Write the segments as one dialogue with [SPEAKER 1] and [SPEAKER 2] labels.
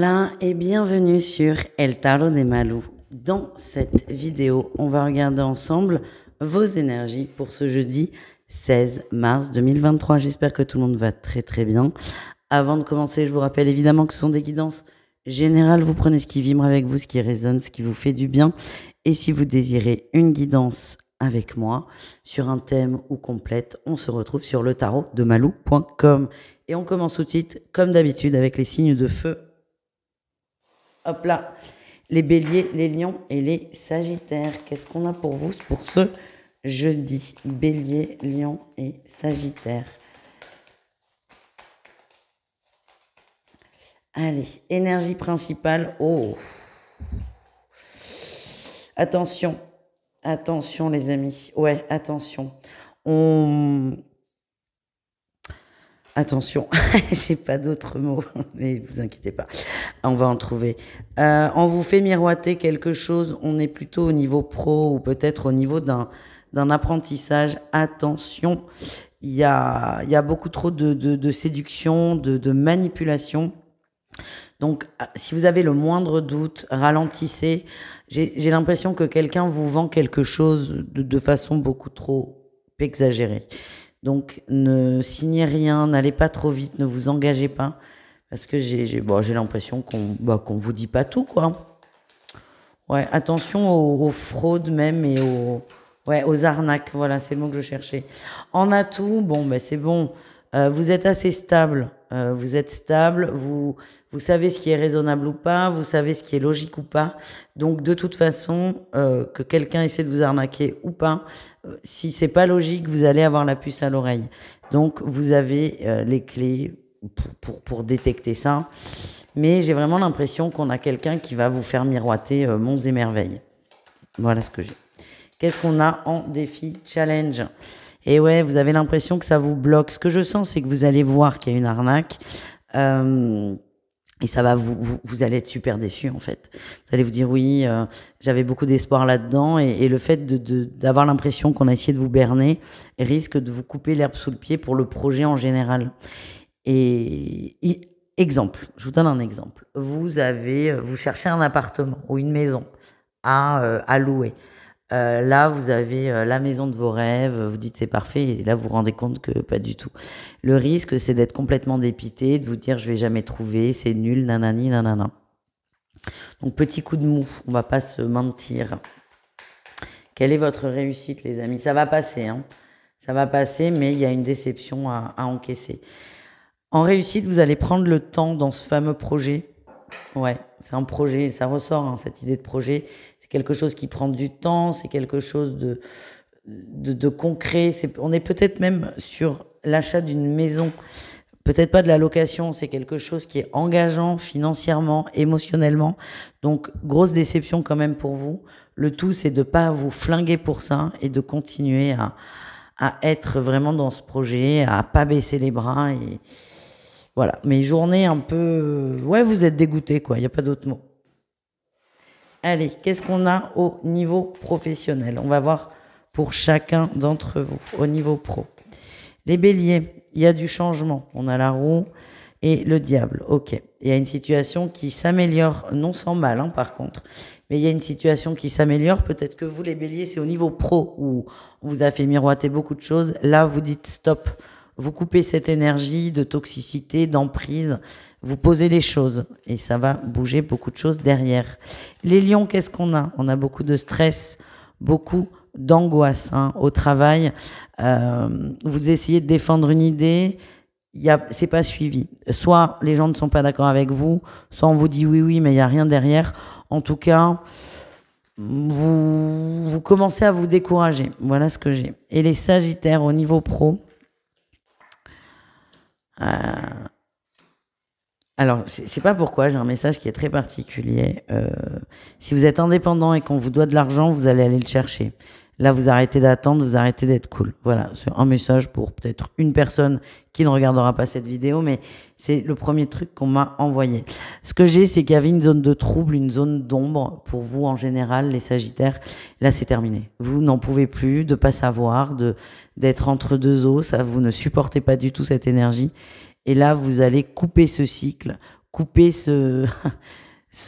[SPEAKER 1] Hola et bienvenue sur El Tarot de Malou. Dans cette vidéo, on va regarder ensemble vos énergies pour ce jeudi 16 mars 2023. J'espère que tout le monde va très très bien. Avant de commencer, je vous rappelle évidemment que ce sont des guidances générales. Vous prenez ce qui vibre avec vous, ce qui résonne, ce qui vous fait du bien. Et si vous désirez une guidance avec moi sur un thème ou complète, on se retrouve sur le tarot de malou.com. Et on commence tout de suite, comme d'habitude, avec les signes de feu. Hop là, les béliers, les lions et les sagittaires. Qu'est-ce qu'on a pour vous pour ce jeudi? Bélier, lion et sagittaire. Allez, énergie principale. Oh, attention, attention les amis. Ouais, attention. Attention, j'ai pas d'autres mots, mais vous inquiétez pas, on va en trouver. On vous fait miroiter quelque chose, on est plutôt au niveau pro ou peut-être au niveau d'un apprentissage. Attention, il y a beaucoup trop de séduction, de manipulation. Donc, si vous avez le moindre doute, ralentissez. J'ai l'impression que quelqu'un vous vend quelque chose de façon beaucoup trop exagérée. Donc, ne signez rien, n'allez pas trop vite, ne vous engagez pas. Parce que j'ai l'impression qu'on vous dit pas tout, quoi. Ouais, attention aux fraudes même et aux arnaques. Voilà, c'est le mot que je cherchais. En atout, c'est bon. Vous êtes assez stable. Vous êtes stable. Vous savez ce qui est raisonnable ou pas. Vous savez ce qui est logique ou pas. Donc, de toute façon, que quelqu'un essaie de vous arnaquer ou pas, si c'est pas logique, vous allez avoir la puce à l'oreille. Donc, vous avez les clés pour détecter ça. Mais j'ai vraiment l'impression qu'on a quelqu'un qui va vous faire miroiter monts et merveilles. Voilà ce que j'ai. Qu'est-ce qu'on a en défi challenge? Et ouais, vous avez l'impression que ça vous bloque. Ce que je sens, c'est que vous allez voir qu'il y a une arnaque. Et ça va vous allez être super déçus, en fait. Vous allez vous dire, oui, j'avais beaucoup d'espoir là-dedans. Et le fait d'avoir l'impression qu'on a essayé de vous berner risque de vous couper l'herbe sous le pied pour le projet en général. Exemple, je vous donne un exemple. Vous cherchez un appartement ou une maison à louer. Là, vous avez la maison de vos rêves, vous dites c'est parfait, et là, vous vous rendez compte que pas du tout. Le risque, c'est d'être complètement dépité, de vous dire je vais jamais trouver, c'est nul, nanani, nanana. Donc, petit coup de mou, on va pas se mentir. Quelle est votre réussite, les amis? Ça va passer, hein. Ça va passer, mais il y a une déception à encaisser. En réussite, vous allez prendre le temps dans ce fameux projet. Ouais, c'est un projet, ça ressort, hein, cette idée de projet. C'est quelque chose qui prend du temps, c'est quelque chose de concret. On est peut-être même sur l'achat d'une maison, peut-être pas de la location, c'est quelque chose qui est engageant financièrement, émotionnellement. Donc, grosse déception quand même pour vous. Le tout, c'est de pas vous flinguer pour ça et de continuer à être vraiment dans ce projet, à pas baisser les bras et... Voilà, mes journées un peu... Ouais, vous êtes dégoûtés, quoi, il n'y a pas d'autre mot. Allez, qu'est-ce qu'on a au niveau professionnel? On va voir pour chacun d'entre vous, au niveau pro. Les béliers, il y a du changement. On a la roue et le diable, ok. Il y a une situation qui s'améliore, non sans mal, hein, par contre. Mais il y a une situation qui s'améliore. Peut-être que vous, les béliers, c'est au niveau pro où on vous a fait miroiter beaucoup de choses. Là, vous dites stop. Vous coupez cette énergie de toxicité, d'emprise, vous posez les choses et ça va bouger beaucoup de choses derrière. Les lions, qu'est-ce qu'on a? On a beaucoup de stress, beaucoup d'angoisse au travail. Vous essayez de défendre une idée, c'est pas suivi. Soit les gens ne sont pas d'accord avec vous, soit on vous dit oui, mais il n'y a rien derrière. En tout cas, vous commencez à vous décourager. Voilà ce que j'ai. Et les sagittaires au niveau pro, alors, je sais pas pourquoi, j'ai un message qui est très particulier. Si vous êtes indépendant et qu'on vous doit de l'argent, vous allez aller le chercher. Là, vous arrêtez d'attendre, vous arrêtez d'être cool. Voilà, c'est un message pour peut-être une personne qui ne regardera pas cette vidéo, mais c'est le premier truc qu'on m'a envoyé. Ce que j'ai, c'est qu'il y avait une zone de trouble, une zone d'ombre pour vous en général, les Sagittaires. Là, c'est terminé. Vous n'en pouvez plus de pas savoir, d'être entre deux eaux. Ça, vous ne supportez pas du tout cette énergie. Et là, vous allez couper ce cycle, couper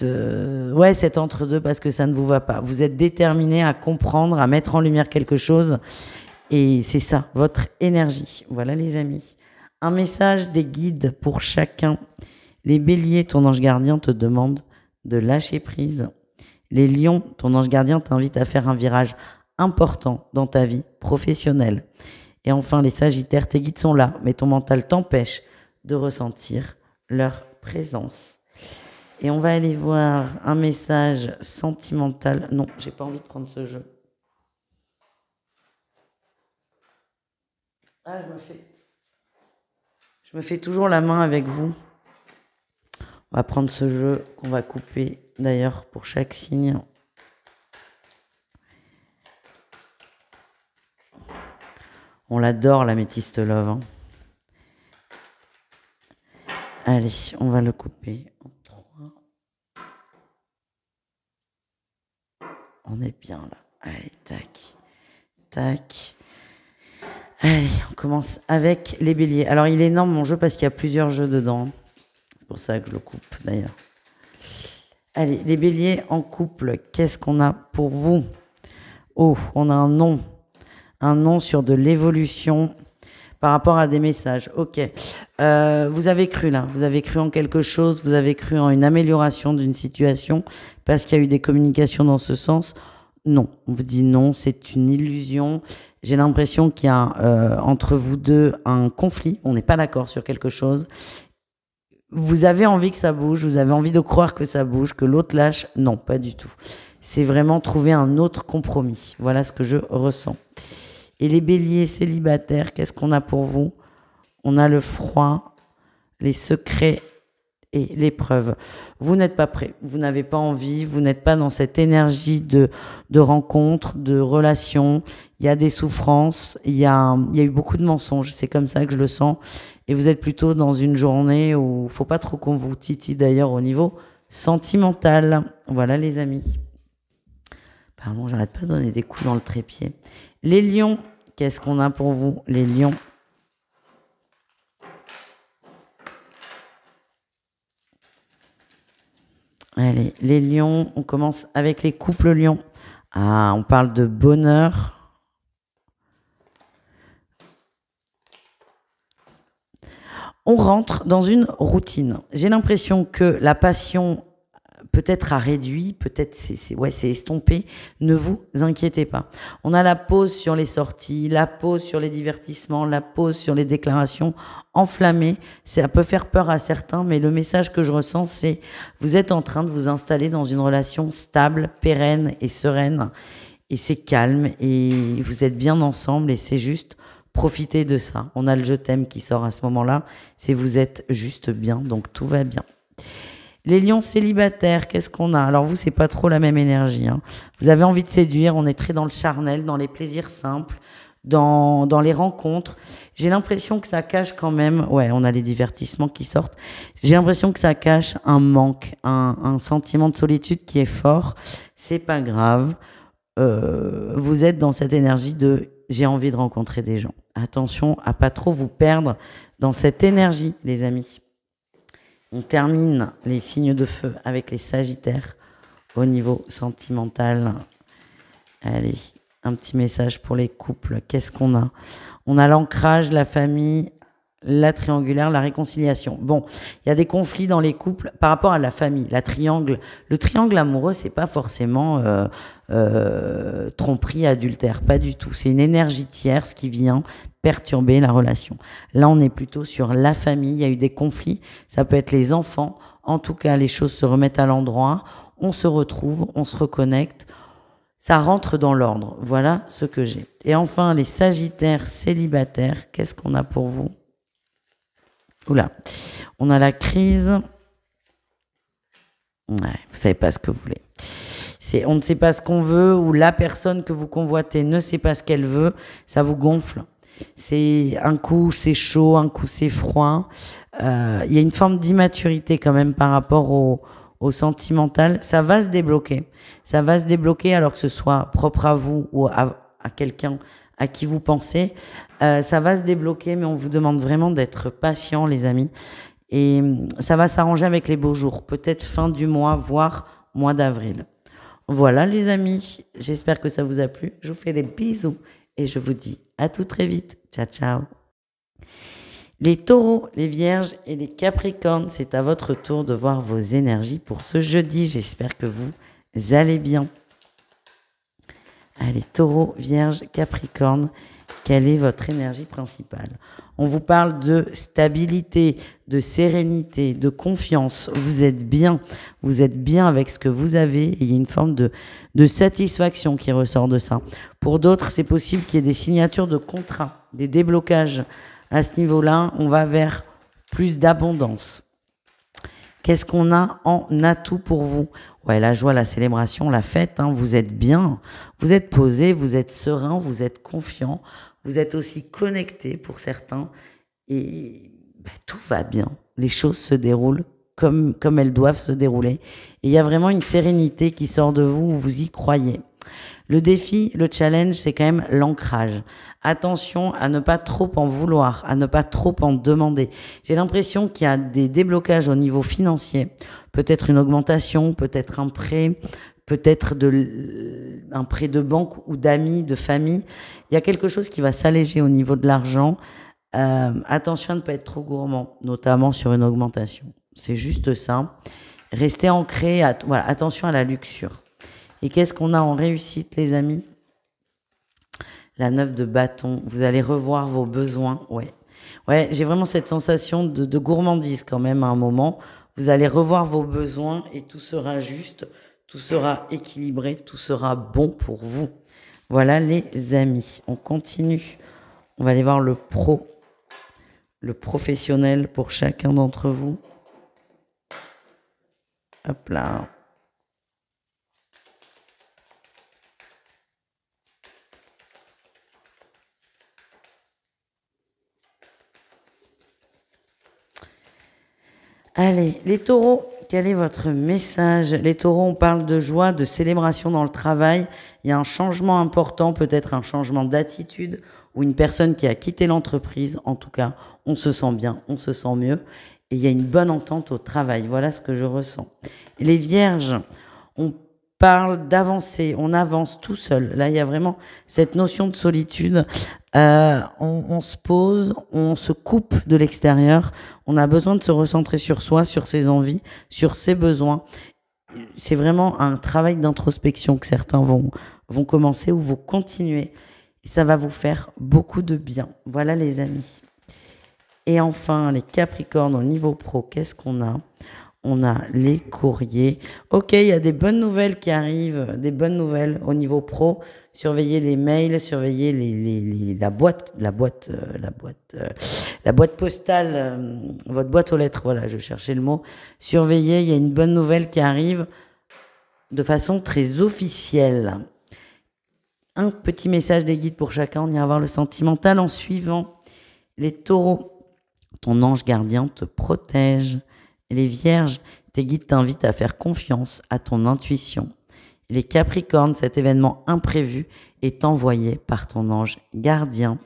[SPEAKER 1] ouais, cet entre-deux parce que ça ne vous va pas. Vous êtes déterminé à comprendre, à mettre en lumière quelque chose. Et c'est ça, votre énergie. Voilà les amis. Un message des guides pour chacun. Les béliers, ton ange gardien te demande de lâcher prise. Les lions, ton ange gardien t'invite à faire un virage important dans ta vie professionnelle. Et enfin, les sagittaires, tes guides sont là, mais ton mental t'empêche de ressentir leur présence. Et on va aller voir un message sentimental. Non, j'ai pas envie de prendre ce jeu. Ah, je me fais toujours la main avec vous. On va prendre ce jeu qu'on va couper d'ailleurs pour chaque signe. On l'adore, l'améthyste love. Hein. Allez, on va le couper en 3. On est bien là. Allez, tac, tac. Allez, on commence avec les béliers. Alors, il est énorme mon jeu parce qu'il y a plusieurs jeux dedans. C'est pour ça que je le coupe d'ailleurs. Allez, les béliers en couple, qu'est-ce qu'on a pour vous? Oh, on a un nom. Un nom sur de l'évolution par rapport à des messages. Ok. Vous avez cru là. Vous avez cru en quelque chose. Vous avez cru en une amélioration d'une situation parce qu'il y a eu des communications dans ce sens. Non. On vous dit non. C'est une illusion. J'ai l'impression qu'il y a entre vous deux un conflit. On n'est pas d'accord sur quelque chose. Vous avez envie que ça bouge. Vous avez envie de croire que ça bouge, que l'autre lâche. Non, pas du tout. C'est vraiment trouver un autre compromis. Voilà ce que je ressens. Et les béliers célibataires, qu'est-ce qu'on a pour vous? On a le froid, les secrets et l'épreuve. Vous n'êtes pas prêt, vous n'avez pas envie, vous n'êtes pas dans cette énergie de rencontre, de relation. Il y a des souffrances, il y a eu beaucoup de mensonges, c'est comme ça que je le sens. Et vous êtes plutôt dans une journée où il ne faut pas trop qu'on vous titille d'ailleurs au niveau sentimental. Voilà les amis. Pardon, j'arrête pas de donner des coups dans le trépied. Les lions, qu'est-ce qu'on a pour vous, les lions? Allez, les lions, on commence avec les couples lions. Ah, on parle de bonheur. On rentre dans une routine. J'ai l'impression que la passion peut-être a réduit, peut-être c'est estompé. Ne vous inquiétez pas. On a la pause sur les sorties, la pause sur les divertissements, la pause sur les déclarations enflammées. Ça peut faire peur à certains, mais le message que je ressens, c'est vous êtes en train de vous installer dans une relation stable, pérenne et sereine. Et c'est calme et vous êtes bien ensemble et c'est juste profiter de ça. On a le je t'aime qui sort à ce moment-là. C'est vous êtes juste bien, donc tout va bien. Les lions célibataires, qu'est-ce qu'on a? Alors vous, c'est pas trop la même énergie. Hein. Vous avez envie de séduire, on est très dans le charnel, dans les plaisirs simples, dans les rencontres. J'ai l'impression que ça cache quand même... Ouais, on a les divertissements qui sortent. J'ai l'impression que ça cache un manque, un sentiment de solitude qui est fort. C'est pas grave. Vous êtes dans cette énergie de « j'ai envie de rencontrer des gens ». Attention à pas trop vous perdre dans cette énergie, les amis. On termine les signes de feu avec les sagittaires au niveau sentimental. Allez, un petit message pour les couples. Qu'est-ce qu'on a? On a l'ancrage, la famille, la triangulaire, la réconciliation. Bon, il y a des conflits dans les couples par rapport à la famille. Le triangle amoureux, c'est pas forcément tromperie, adultère, pas du tout. C'est une énergie tierce qui vient perturber la relation. Là, on est plutôt sur la famille. Il y a eu des conflits. Ça peut être les enfants. En tout cas, les choses se remettent à l'endroit. On se retrouve, on se reconnecte. Ça rentre dans l'ordre. Voilà ce que j'ai. Et enfin, les sagittaires célibataires. Qu'est-ce qu'on a pour vous? Oula. On a la crise. Ouais, vous savez pas ce que vous voulez. On ne sait pas ce qu'on veut ou la personne que vous convoitez ne sait pas ce qu'elle veut. Ça vous gonfle. C'est un coup c'est chaud, un coup c'est froid. Il y a une forme d'immaturité quand même par rapport au sentimental. Ça va se débloquer. Ça va se débloquer alors que ce soit propre à vous ou à quelqu'un à qui vous pensez. Ça va se débloquer, mais on vous demande vraiment d'être patient, les amis. Et ça va s'arranger avec les beaux jours, peut-être fin du mois, voire mois d'avril. Voilà les amis, j'espère que ça vous a plu. Je vous fais des bisous et je vous dis à tout très vite. Ciao, ciao. Les taureaux, les vierges et les capricornes, c'est à votre tour de voir vos énergies pour ce jeudi. J'espère que vous allez bien. Allez, taureaux, vierges, capricornes, quelle est votre énergie principale? On vous parle de stabilité, de sérénité, de confiance. Vous êtes bien avec ce que vous avez. Et il y a une forme de satisfaction qui ressort de ça. Pour d'autres, c'est possible qu'il y ait des signatures de contrats, des déblocages. À ce niveau-là, on va vers plus d'abondance. Qu'est-ce qu'on a en atout pour vous? Ouais, la joie, la célébration, la fête, hein, vous êtes bien, vous êtes posé, vous êtes serein, vous êtes confiant, vous êtes aussi connecté pour certains et tout va bien. Les choses se déroulent comme elles doivent se dérouler. Et il y a vraiment une sérénité qui sort de vous où vous y croyez. Le défi, le challenge, c'est quand même l'ancrage. Attention à ne pas trop en vouloir, à ne pas trop en demander. J'ai l'impression qu'il y a des déblocages au niveau financier, peut-être une augmentation, peut-être un prêt, peut-être un prêt de banque ou d'amis, de famille. Il y a quelque chose qui va s'alléger au niveau de l'argent. Attention à ne pas être trop gourmand, notamment sur une augmentation. C'est juste ça. Restez ancré, voilà, attention à la luxure. Et qu'est-ce qu'on a en réussite, les amis? La 9 de bâton. Vous allez revoir vos besoins. Ouais, j'ai vraiment cette sensation de gourmandise quand même à un moment. Vous allez revoir vos besoins et tout sera juste, tout sera équilibré, tout sera bon pour vous. Voilà, les amis. On continue. On va aller voir le professionnel pour chacun d'entre vous. Hop là. Allez, les taureaux, quel est votre message? Les taureaux, on parle de joie, de célébration dans le travail. Il y a un changement important, peut-être un changement d'attitude ou une personne qui a quitté l'entreprise. En tout cas, on se sent bien, on se sent mieux. Et il y a une bonne entente au travail. Voilà ce que je ressens. Et les vierges, on parle d'avancer, on avance tout seul. Là, il y a vraiment cette notion de solitude. On se pose, on se coupe de l'extérieur. On a besoin de se recentrer sur soi, sur ses envies, sur ses besoins. C'est vraiment un travail d'introspection que certains vont commencer ou vont continuer. Et ça va vous faire beaucoup de bien. Voilà les amis. Et enfin, les Capricornes au niveau pro, qu'est-ce qu'on a? On a les courriers. Ok, il y a des bonnes nouvelles qui arrivent, des bonnes nouvelles au niveau pro. Surveillez les mails, surveillez la boîte postale, votre boîte aux lettres. Voilà, je cherchais le mot. Surveillez, il y a une bonne nouvelle qui arrive de façon très officielle. Un petit message des guides pour chacun. On ira voir le sentimental en suivant. Les taureaux, ton ange gardien te protège. Les vierges, tes guides t'invitent à faire confiance à ton intuition. Les capricornes, cet événement imprévu est envoyé par ton ange gardien.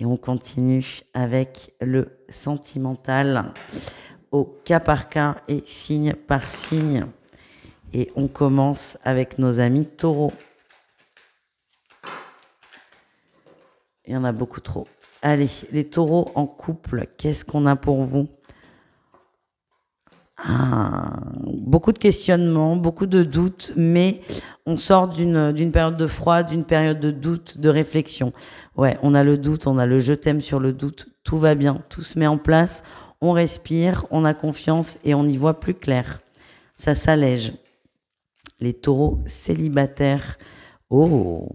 [SPEAKER 1] Et on continue avec le sentimental au cas par cas et signe par signe. Et on commence avec nos amis taureaux. Il y en a beaucoup trop. Allez, les taureaux en couple, qu'est-ce qu'on a pour vous? Beaucoup de questionnements, beaucoup de doutes, mais on sort d'une période de froid, d'une période de doute, de réflexion. Ouais, on a le doute, on a le je t'aime sur le doute, tout va bien, tout se met en place, on respire, on a confiance et on y voit plus clair. Ça s'allège. Les taureaux célibataires, oh!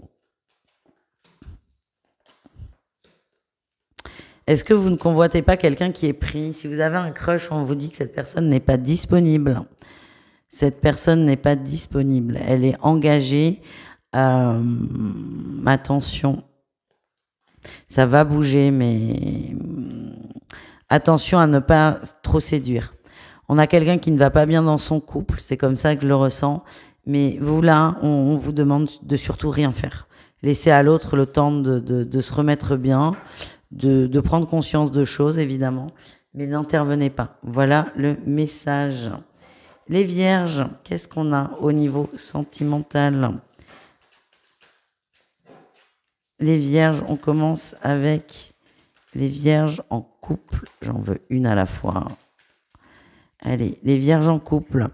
[SPEAKER 1] Est-ce que vous ne convoitez pas quelqu'un qui est pris? Si vous avez un crush, on vous dit que cette personne n'est pas disponible. Cette personne n'est pas disponible. Elle est engagée. Attention. Ça va bouger, mais attention à ne pas trop séduire. On a quelqu'un qui ne va pas bien dans son couple. C'est comme ça que je le ressens. Mais vous, là, on vous demande de surtout rien faire. Laissez à l'autre le temps de se remettre bien. De prendre conscience de choses, évidemment, mais n'intervenez pas. Voilà le message. Les vierges, qu'est-ce qu'on a au niveau sentimental? Les vierges, on commence avec les vierges en couple. J'en veux une à la fois. Allez, les vierges en couple.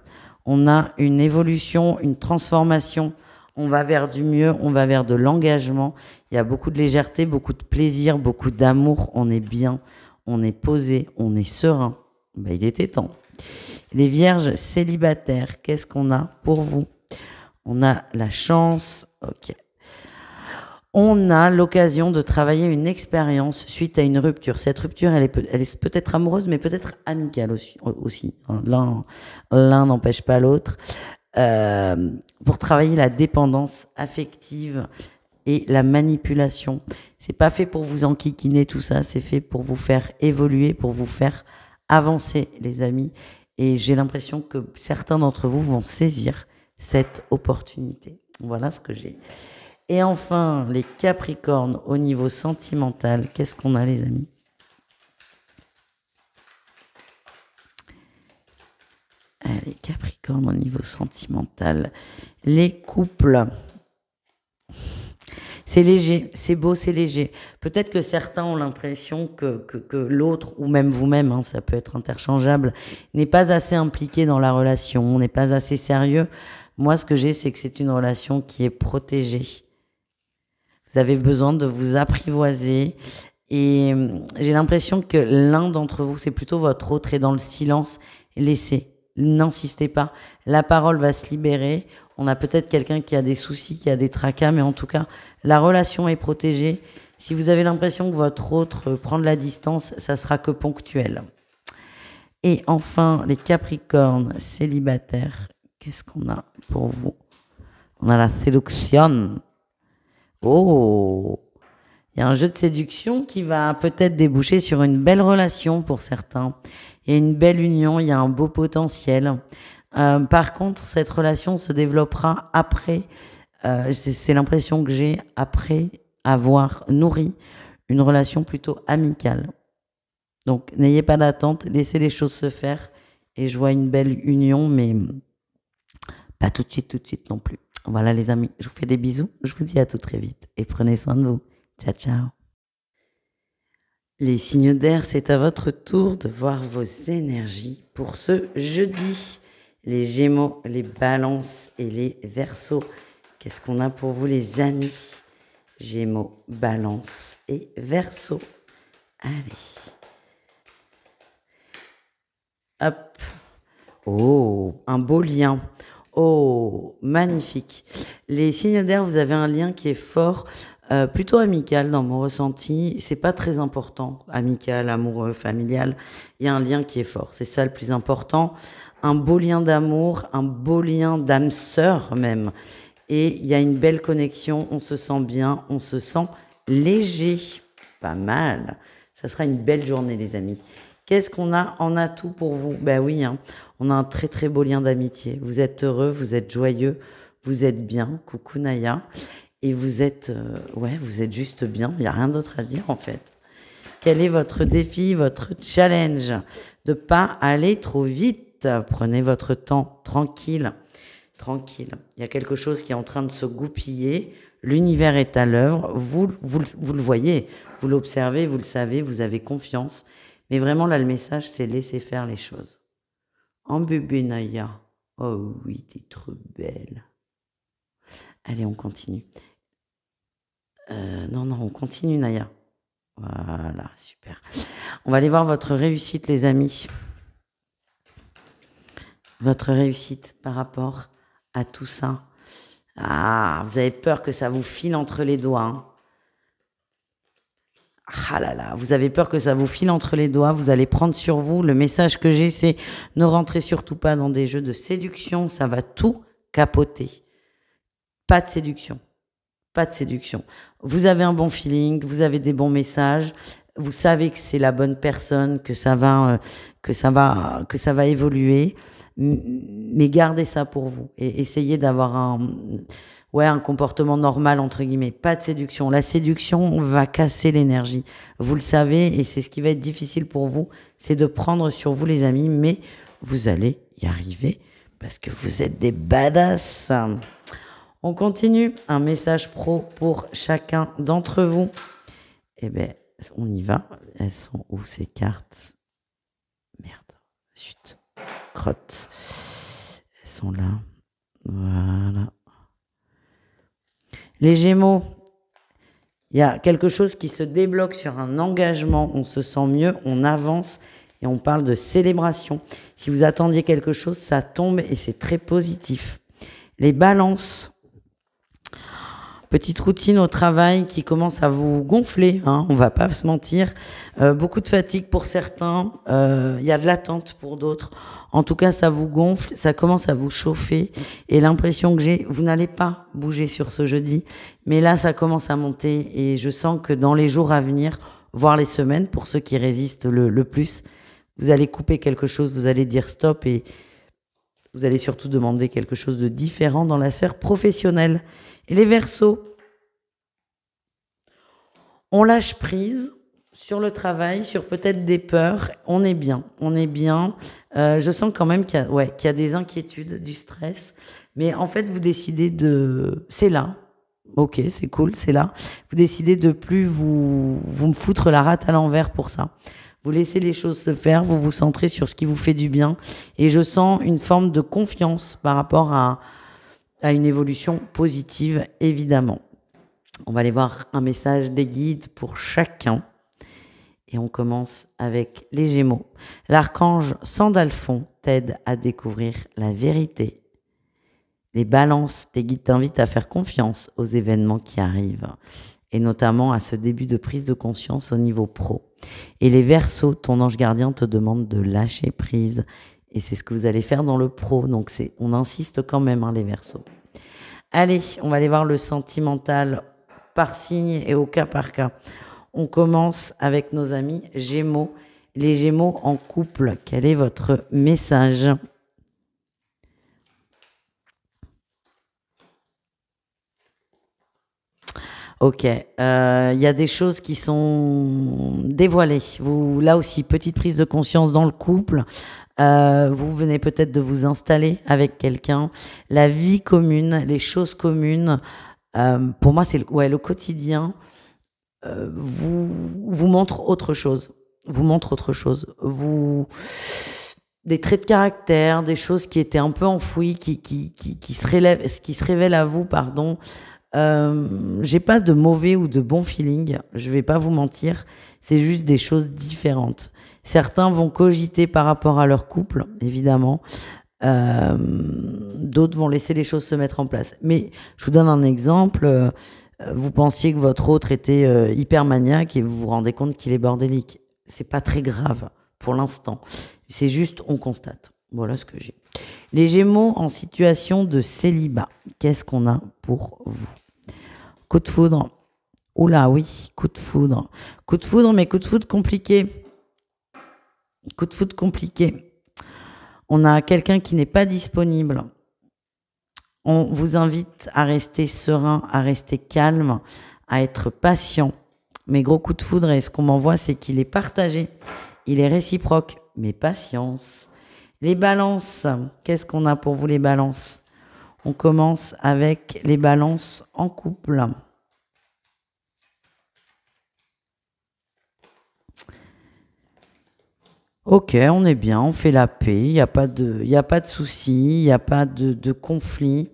[SPEAKER 1] On a une évolution, une transformation. On va vers du mieux, on va vers de l'engagement. Il y a beaucoup de légèreté, beaucoup de plaisir, beaucoup d'amour. On est bien, on est posé, on est serein. Ben, il était temps. Les vierges célibataires, qu'est-ce qu'on a pour vous? On a la chance. Ok. On a l'occasion de travailler une expérience suite à une rupture. Cette rupture, elle est peut-être amoureuse, mais peut-être amicale aussi. L'un n'empêche pas l'autre. Pour travailler la dépendance affective et la manipulation. C'est pas fait pour vous enquiquiner tout ça, c'est fait pour vous faire évoluer, pour vous faire avancer, les amis. Et j'ai l'impression que certains d'entre vous vont saisir cette opportunité. Voilà ce que j'ai. Et enfin, les Capricornes au niveau sentimental, qu'est-ce qu'on a, les amis? Allez, Capricorne au niveau sentimental. Les couples. C'est léger, c'est beau, c'est léger. Peut-être que certains ont l'impression que l'autre, ou même vous-même, hein, ça peut être interchangeable, n'est pas assez impliqué dans la relation, n'est pas assez sérieux. Moi, ce que j'ai, c'est que c'est une relation qui est protégée. Vous avez besoin de vous apprivoiser. Et j'ai l'impression que l'un d'entre vous, c'est plutôt votre autre, est dans le silence. Laissez, n'insistez pas. La parole va se libérer. On a peut-être quelqu'un qui a des soucis, qui a des tracas, mais en tout cas, la relation est protégée. Si vous avez l'impression que votre autre prend de la distance, ça sera que ponctuel. Et enfin, les Capricornes célibataires, qu'est-ce qu'on a pour vous? On a la séduction. Oh, il y a un jeu de séduction qui va peut-être déboucher sur une belle relation pour certains. Il y a une belle union, il y a un beau potentiel. Par contre, cette relation se développera après, c'est l'impression que j'ai, après avoir nourri une relation plutôt amicale. Donc, n'ayez pas d'attente, laissez les choses se faire. Et je vois une belle union, mais pas tout de suite non plus. Voilà les amis, je vous fais des bisous, je vous dis à tout très vite et prenez soin de vous. Ciao, ciao. Les signes d'air, c'est à votre tour de voir vos énergies pour ce jeudi. Les Gémeaux, les Balances et les Verseaux. Qu'est-ce qu'on a pour vous les amis? Gémeaux, Balance et Verseau. Allez. Hop. Oh, un beau lien. Oh, magnifique. Les signes d'air, vous avez un lien qui est fort, plutôt amical dans mon ressenti. C'est pas très important, amical, amoureux, familial. Il y a un lien qui est fort, c'est ça le plus important. Un beau lien d'amour, un beau lien d'âme sœur même. Et il y a une belle connexion, on se sent bien, on se sent léger. Pas mal. Ça sera une belle journée, les amis. Qu'est-ce qu'on a en atout pour vous? Ben oui, hein, on a un très très beau lien d'amitié. Vous êtes heureux, vous êtes joyeux, vous êtes bien. Coucou Naya. Et vous êtes, vous êtes juste bien. Il n'y a rien d'autre à dire en fait. Quel est votre défi, votre challenge? De pas aller trop vite. Prenez votre temps tranquille. Tranquille. Il y a quelque chose qui est en train de se goupiller. L'univers est à l'œuvre. Vous le voyez, vous l'observez, vous le savez, vous avez confiance. Mais vraiment, là, le message, c'est laisser faire les choses. En bébé Naya. Oh oui, t'es trop belle. Allez, on continue. Non, on continue, Naya. Voilà, super. On va aller voir votre réussite, les amis. Votre réussite par rapport à tout ça. Ah, vous avez peur que ça vous file entre les doigts, hein. Ah là là, vous avez peur que ça vous file entre les doigts, vous allez prendre sur vous. Le message que j'ai, c'est ne rentrez surtout pas dans des jeux de séduction, ça va tout capoter. Pas de séduction, pas de séduction. Vous avez un bon feeling, vous avez des bons messages, vous savez que c'est la bonne personne, que ça va évoluer, mais gardez ça pour vous et essayez d'avoir Ouais, un comportement normal, entre guillemets, pas de séduction. La séduction va casser l'énergie. Vous le savez, et c'est ce qui va être difficile pour vous, c'est de prendre sur vous, les amis, mais vous allez y arriver parce que vous êtes des badass. On continue. Un message pro pour chacun d'entre vous. Eh bien, on y va. Elles sont où ces cartes? Merde. Chut. Crotte. Elles sont là. Voilà. Les Gémeaux, il y a quelque chose qui se débloque sur un engagement, on se sent mieux, on avance et on parle de célébration. Si vous attendiez quelque chose, ça tombe et c'est très positif. Les Balances, petite routine au travail qui commence à vous gonfler, hein, on va pas se mentir. Beaucoup de fatigue pour certains, il y a de l'attente pour d'autres. En tout cas, ça vous gonfle, ça commence à vous chauffer. Et l'impression que j'ai, vous n'allez pas bouger sur ce jeudi. Mais là, ça commence à monter. Et je sens que dans les jours à venir, voire les semaines, pour ceux qui résistent le plus, vous allez couper quelque chose, vous allez dire stop. Et vous allez surtout demander quelque chose de différent dans la sphère professionnelle. Et les Verseaux, on lâche prise sur le travail, sur peut-être des peurs. On est bien, on est bien. Je sens quand même qu'il y a des inquiétudes, du stress. Mais en fait, vous décidez de... C'est là. Ok, c'est cool, c'est là. Vous décidez de plus vous me foutre la rate à l'envers pour ça. Vous laissez les choses se faire, vous vous centrez sur ce qui vous fait du bien. Et je sens une forme de confiance par rapport à une évolution positive, évidemment. On va aller voir un message des guides pour chacun. Et on commence avec les Gémeaux. L'archange Sandalphon t'aide à découvrir la vérité. Les Balances, tes guides t'invitent à faire confiance aux événements qui arrivent, et notamment à ce début de prise de conscience au niveau pro. Et les Verseaux, ton ange gardien te demande de lâcher prise. Et c'est ce que vous allez faire dans le pro. Donc on insiste quand même, hein, les Verseaux. Allez, on va aller voir le sentimental par signe et au cas par cas. On commence avec nos amis Gémeaux. Les Gémeaux en couple, quel est votre message? Ok, y a des choses qui sont dévoilées. Vous, là aussi, petite prise de conscience dans le couple. Vous venez peut-être de vous installer avec quelqu'un. La vie commune, les choses communes, pour moi, c'est le quotidien. Vous montre autre chose. Vous montre autre chose. Des traits de caractère, des choses qui étaient un peu enfouies, qui se révèlent à vous, pardon. J'ai pas de mauvais ou de bon feeling, je vais pas vous mentir. C'est juste des choses différentes. Certains vont cogiter par rapport à leur couple, évidemment. D'autres vont laisser les choses se mettre en place. Mais je vous donne un exemple. Vous pensiez que votre autre était hyper maniaque et vous vous rendez compte qu'il est bordélique. C'est pas très grave pour l'instant. C'est juste, on constate. Voilà ce que j'ai. Les Gémeaux en situation de célibat. Qu'est-ce qu'on a pour vous? Coup de foudre. Oula, oui, coup de foudre. Coup de foudre, mais coup de foudre compliqué. Coup de foudre compliqué. On a quelqu'un qui n'est pas disponible. On vous invite à rester serein, à rester calme, à être patient. Mais gros coup de foudre, et ce qu'on m'envoie, c'est qu'il est partagé. Il est réciproque, mais patience. Les Balances, qu'est-ce qu'on a pour vous les Balances? On commence avec les Balances en couple. Ok, on est bien, on fait la paix, il n'y a pas de soucis, il n'y a pas de conflit.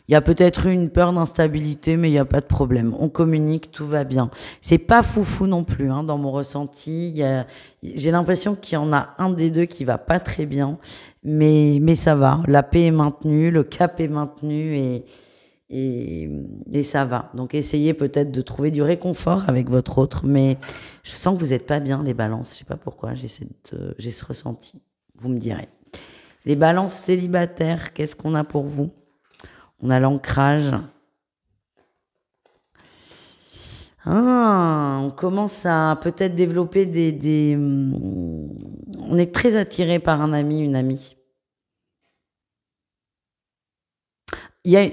[SPEAKER 1] Il y a peut-être une peur d'instabilité, mais il n'y a pas de problème. On communique, tout va bien. C'est pas foufou non plus, hein, dans mon ressenti. J'ai l'impression qu'il y en a un des deux qui va pas très bien, mais ça va. La paix est maintenue, le cap est maintenu et ça va. Donc essayez peut-être de trouver du réconfort avec votre autre, mais je sens que vous n'êtes pas bien, les Balances. Je sais pas pourquoi, j'ai ce ressenti. Vous me direz. Les Balances célibataires, qu'est-ce qu'on a pour vous? On a l'ancrage. On commence à peut-être développer on est très attiré par un ami, une amie.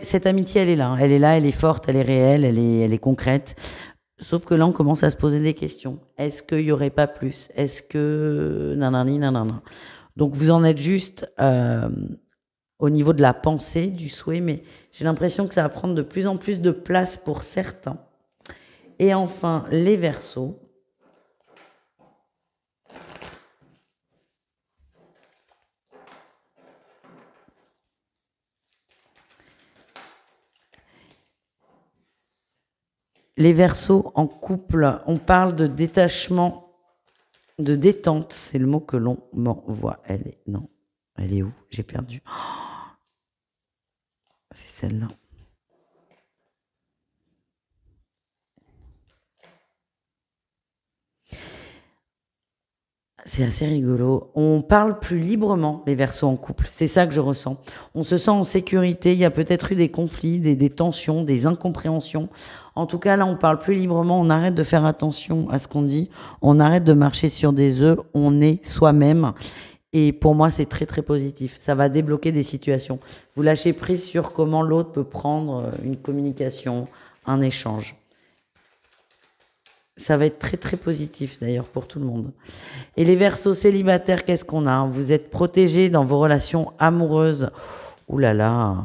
[SPEAKER 1] Cette amitié, elle est là, hein. Elle est là, elle est forte, elle est réelle, elle est concrète. Sauf que là, on commence à se poser des questions. Est-ce qu'il y aurait pas plus? Est-ce que nanani nanana. Donc vous en êtes juste au niveau de la pensée, du souhait, mais j'ai l'impression que ça va prendre de plus en plus de place pour certains. Et enfin, les Verseaux. Les Verseaux en couple, on parle de détachement, de détente, c'est le mot que l'on m'envoie. Non, elle est où? J'ai perdu. Oh, c'est celle-là. C'est assez rigolo. On parle plus librement, les Verseaux en couple. C'est ça que je ressens. On se sent en sécurité. Il y a peut-être eu des conflits, des tensions, des incompréhensions. En tout cas, là, on parle plus librement. On arrête de faire attention à ce qu'on dit. On arrête de marcher sur des œufs. On est soi-même. Et pour moi, c'est très, très positif. Ça va débloquer des situations. Vous lâchez prise sur comment l'autre peut prendre une communication, un échange. Ça va être très très positif d'ailleurs pour tout le monde. Et les Verseaux célibataires, qu'est-ce qu'on a? Vous êtes protégés dans vos relations amoureuses. Ouh là là.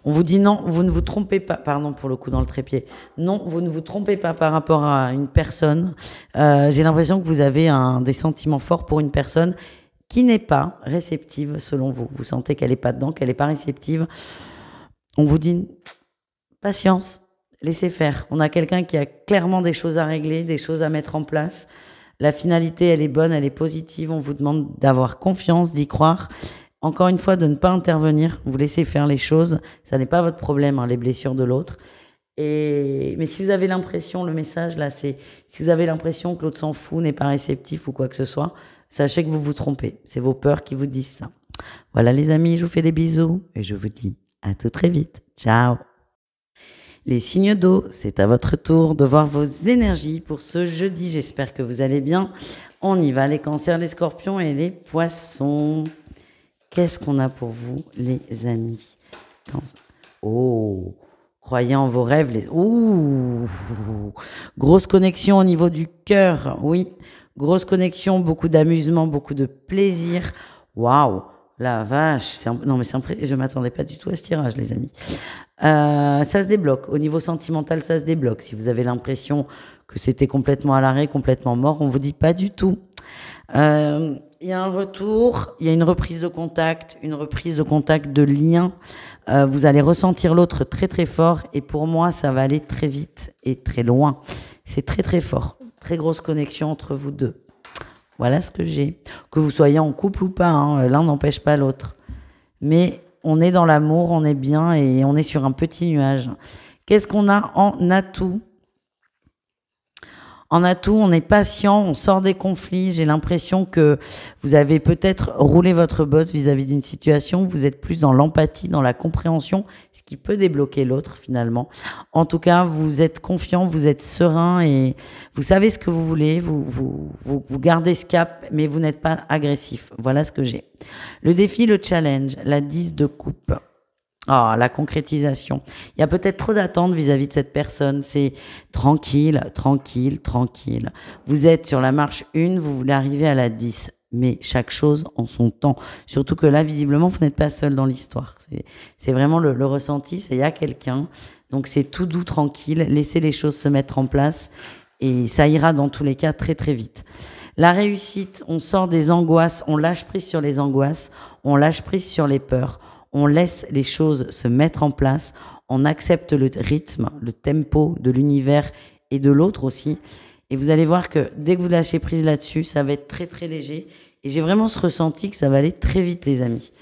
[SPEAKER 1] On vous dit non, vous ne vous trompez pas. Pardon pour le coup dans le trépied. Non, vous ne vous trompez pas par rapport à une personne. J'ai l'impression que vous avez des sentiments forts pour une personne qui n'est pas réceptive selon vous. Vous sentez qu'elle n'est pas dedans, qu'elle n'est pas réceptive. On vous dit patience. Laissez faire. On a quelqu'un qui a clairement des choses à régler, des choses à mettre en place. La finalité, elle est bonne, elle est positive. On vous demande d'avoir confiance, d'y croire. Encore une fois, de ne pas intervenir. Vous laissez faire les choses. Ça n'est pas votre problème, hein, les blessures de l'autre. Mais si vous avez l'impression, le message là, c'est si vous avez l'impression que l'autre s'en fout, n'est pas réceptif ou quoi que ce soit, sachez que vous vous trompez. C'est vos peurs qui vous disent ça. Voilà les amis, je vous fais des bisous et je vous dis à tout très vite. Ciao. Les signes d'eau, c'est à votre tour de voir vos énergies pour ce jeudi. J'espère que vous allez bien. On y va, les cancers, les scorpions et les poissons. Qu'est-ce qu'on a pour vous, les amis? Oh, croyez en vos rêves. Ouh, grosse connexion au niveau du cœur, oui. Grosse connexion, beaucoup d'amusement, beaucoup de plaisir. Waouh, la vache. Non mais je m'attendais pas du tout à ce tirage, les amis. Ça se débloque. Au niveau sentimental, ça se débloque. Si vous avez l'impression que c'était complètement à l'arrêt, complètement mort, on vous dit pas du tout. Il y a un retour, il y a une reprise de contact, de lien. Vous allez ressentir l'autre très très fort et pour moi, ça va aller très vite et très loin. C'est très très fort. Très grosse connexion entre vous deux. Voilà ce que j'ai. Que vous soyez en couple ou pas, hein, l'un n'empêche pas l'autre. Mais on est dans l'amour, on est bien et on est sur un petit nuage. Qu'est-ce qu'on a en atout? En atout, on est patient, on sort des conflits. J'ai l'impression que vous avez peut-être roulé votre bosse vis-à-vis d'une situation. Vous êtes plus dans l'empathie, dans la compréhension, ce qui peut débloquer l'autre finalement. En tout cas, vous êtes confiant, vous êtes serein et vous savez ce que vous voulez. Vous gardez ce cap, mais vous n'êtes pas agressif. Voilà ce que j'ai. Le défi, le challenge, la 10 de coupe. Ah, la concrétisation. Il y a peut-être trop d'attentes vis-à-vis de cette personne. C'est tranquille, tranquille, tranquille. Vous êtes sur la marche 1, vous voulez arriver à la 10. Mais chaque chose en son temps. Surtout que là, visiblement, vous n'êtes pas seul dans l'histoire. C'est vraiment le ressenti, c'est il y a quelqu'un. Donc c'est tout doux, tranquille. Laissez les choses se mettre en place. Et ça ira dans tous les cas très très vite. La réussite, on sort des angoisses, on lâche prise sur les angoisses, on lâche prise sur les peurs. On laisse les choses se mettre en place, on accepte le rythme, le tempo de l'univers et de l'autre aussi. Et vous allez voir que dès que vous lâchez prise là-dessus, ça va être très très léger. Et j'ai vraiment ce ressenti que ça va aller très vite, les amis.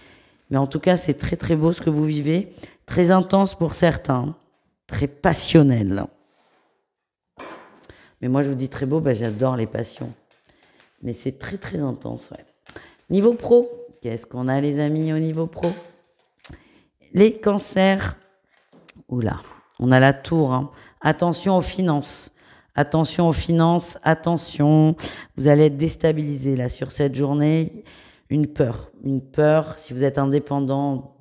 [SPEAKER 1] Mais en tout cas, c'est très très beau ce que vous vivez. Très intense pour certains, très passionnel. Mais moi, je vous dis très beau, j'adore les passions. Mais c'est très très intense, ouais. Niveau pro, qu'est-ce qu'on a, les amis, au niveau pro? Les cancers, oula, on a la tour, hein. Attention aux finances, attention aux finances, attention, vous allez être déstabilisé là sur cette journée, une peur, si vous êtes indépendant,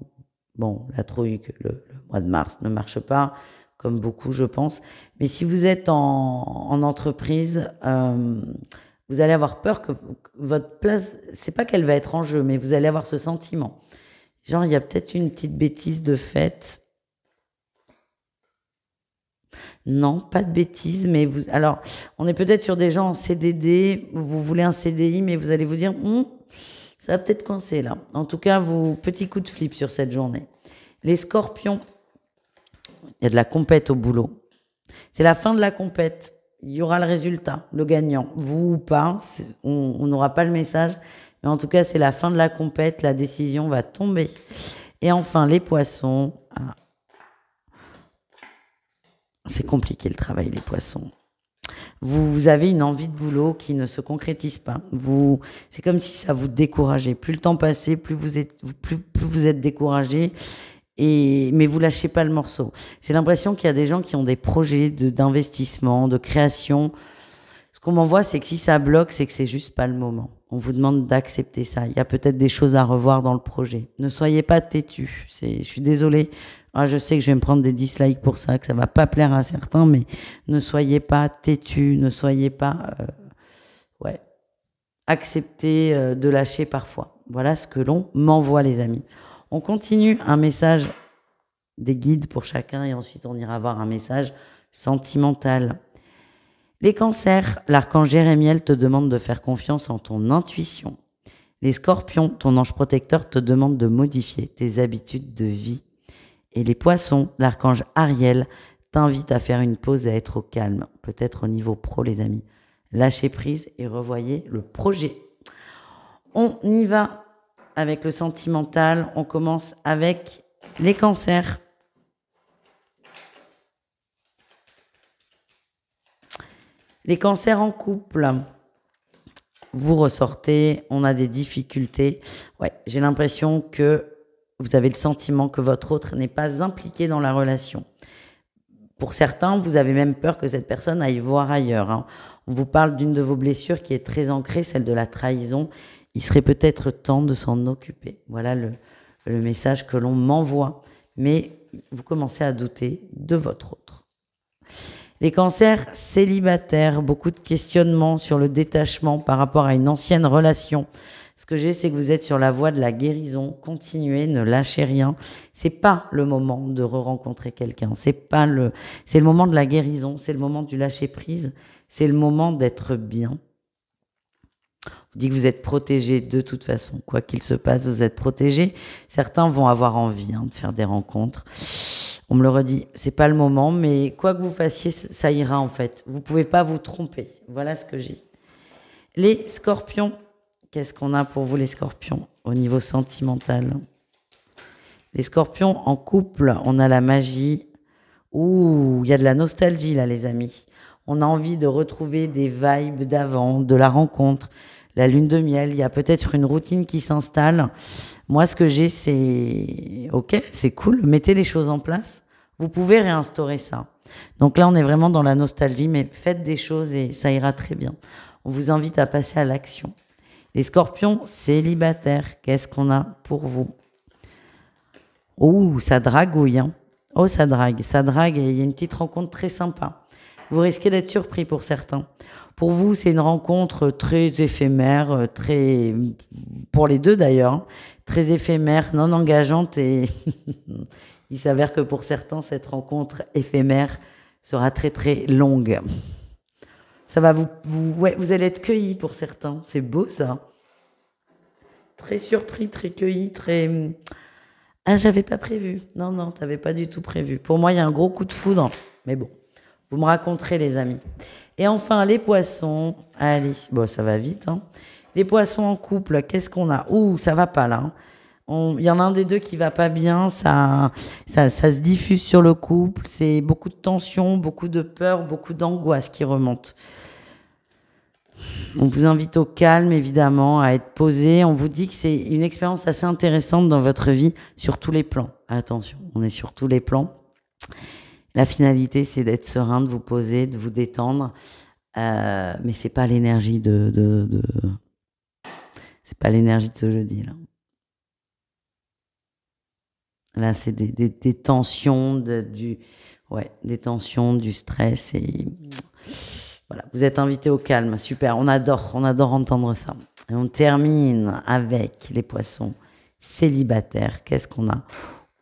[SPEAKER 1] Bon, la trouille, que le mois de mars ne marche pas, comme beaucoup, je pense. Mais si vous êtes en entreprise, vous allez avoir peur que votre place, c'est pas qu'elle va être en jeu, mais vous allez avoir ce sentiment. Genre, il y a peut-être une petite bêtise de fait. Non, pas de bêtises, mais vous. Alors, on est peut-être sur des gens en CDD. Vous voulez un CDI, mais vous allez vous dire, ça va peut-être coincer là. En tout cas, vous petit coup de flip sur cette journée. Les Scorpions, il y a de la compète au boulot. C'est la fin de la compète. Il y aura le résultat, le gagnant, vous ou pas. On n'aura pas le message, mais en tout cas, c'est la fin de la compète. La décision va tomber. Et enfin, les Poissons. C'est compliqué le travail, les Poissons. Vous avez une envie de boulot qui ne se concrétise pas. C'est comme si ça vous décourageait. Plus le temps passait, plus vous êtes découragé. Mais vous lâchez pas le morceau. J'ai l'impression qu'il y a des gens qui ont des projets d'investissement, de création. Ce qu'on m'envoie, c'est que si ça bloque, c'est que c'est juste pas le moment. On vous demande d'accepter ça. Il y a peut-être des choses à revoir dans le projet. Ne soyez pas têtus. Je suis désolée. Je sais que je vais me prendre des dislikes pour ça, que ça va pas plaire à certains, mais ne soyez pas têtus, ne soyez pas, acceptez de lâcher parfois. Voilà ce que l'on m'envoie, les amis. On continue, un message des guides pour chacun et ensuite on ira voir un message sentimental. Les Cancers, l'archange Jérémiel te demande de faire confiance en ton intuition. Les Scorpions, ton ange protecteur te demande de modifier tes habitudes de vie. Et les Poissons, l'archange Ariel t'invite à faire une pause et à être au calme, peut-être au niveau pro, les amis. Lâchez prise et revoyez le projet. On y va avec le sentimental. On commence avec les Cancers. Les Cancers en couple. Vous ressortez, on a des difficultés. Ouais, j'ai l'impression que vous avez le sentiment que votre autre n'est pas impliqué dans la relation. Pour certains, vous avez même peur que cette personne aille voir ailleurs. On vous parle d'une de vos blessures qui est très ancrée, celle de la trahison. Il serait peut-être temps de s'en occuper. Voilà le message que l'on m'envoie. Mais vous commencez à douter de votre autre. Les Cancers célibataires, beaucoup de questionnements sur le détachement par rapport à une ancienne relation. Ce que j'ai, c'est que vous êtes sur la voie de la guérison. Continuez, ne lâchez rien. C'est pas le moment de re-rencontrer quelqu'un. C'est le moment de la guérison. C'est le moment du lâcher prise. C'est le moment d'être bien. On dit que vous êtes protégé de toute façon. Quoi qu'il se passe, vous êtes protégé. Certains vont avoir envie de faire des rencontres. On me le redit, c'est pas le moment, mais quoi que vous fassiez, ça ira en fait. Vous pouvez pas vous tromper. Voilà ce que j'ai. Les Scorpions. Qu'est-ce qu'on a pour vous, les Scorpions, au niveau sentimental? Les Scorpions en couple, on a la magie. Il y a de la nostalgie là, les amis. On a envie de retrouver des vibes d'avant, de la rencontre, la lune de miel. Il y a peut-être une routine qui s'installe. Moi, ce que j'ai, c'est ok, c'est cool. Mettez les choses en place. Vous pouvez réinstaurer ça. Donc là, on est vraiment dans la nostalgie, mais faites des choses et ça ira très bien. On vous invite à passer à l'action. Les Scorpions célibataires, qu'est-ce qu'on a pour vous? Ça dragouille. Ça drague et il y a une petite rencontre très sympa. Vous risquez d'être surpris pour certains. Pour vous, c'est une rencontre très éphémère, pour les deux d'ailleurs, très éphémère, non engageante et il s'avère que pour certains, cette rencontre éphémère sera très très longue. Ça va vous allez être cueillis pour certains. C'est beau ça. Très surpris, très cueillis, très... j'avais pas prévu. Non, t'avais pas du tout prévu. Pour moi, il y a un gros coup de foudre. Mais bon, vous me raconterez, les amis. Et enfin, les Poissons. Allez, ça va vite. Les Poissons en couple, qu'est-ce qu'on a? Ça va pas là. Il y en a un des deux qui va pas bien. Ça se diffuse sur le couple. C'est beaucoup de tension, beaucoup de peur, beaucoup d'angoisse qui remonte. On vous invite au calme, évidemment, à être posé. On vous dit que c'est une expérience assez intéressante dans votre vie sur tous les plans. Attention, on est sur tous les plans. La finalité, c'est d'être serein, de vous poser, de vous détendre. Mais c'est pas l'énergie c'est pas l'énergie de ce jeudi, là. Là, c'est des tensions, des tensions, du stress et voilà. Vous êtes invité au calme, super. On adore entendre ça. Et on termine avec les poissons célibataires. Qu'est-ce qu'on a?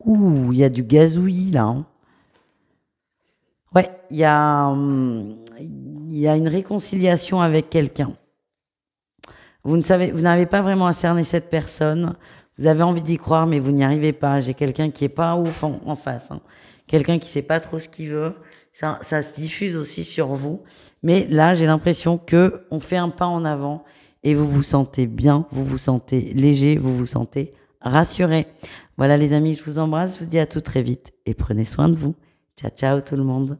[SPEAKER 1] Ouh, il y a du gazouillis là. Hein. Ouais, il y a une réconciliation avec quelqu'un. Vous n'avez pas vraiment à cerner cette personne. Vous avez envie d'y croire, mais vous n'y arrivez pas. J'ai quelqu'un qui est pas ouf en face. Hein. Quelqu'un qui sait pas trop ce qu'il veut. Ça se diffuse aussi sur vous. Mais là, j'ai l'impression que on fait un pas en avant et vous vous sentez bien, vous vous sentez léger, vous vous sentez rassuré. Voilà les amis, je vous embrasse. Je vous dis à tout très vite et prenez soin de vous. Ciao, ciao tout le monde.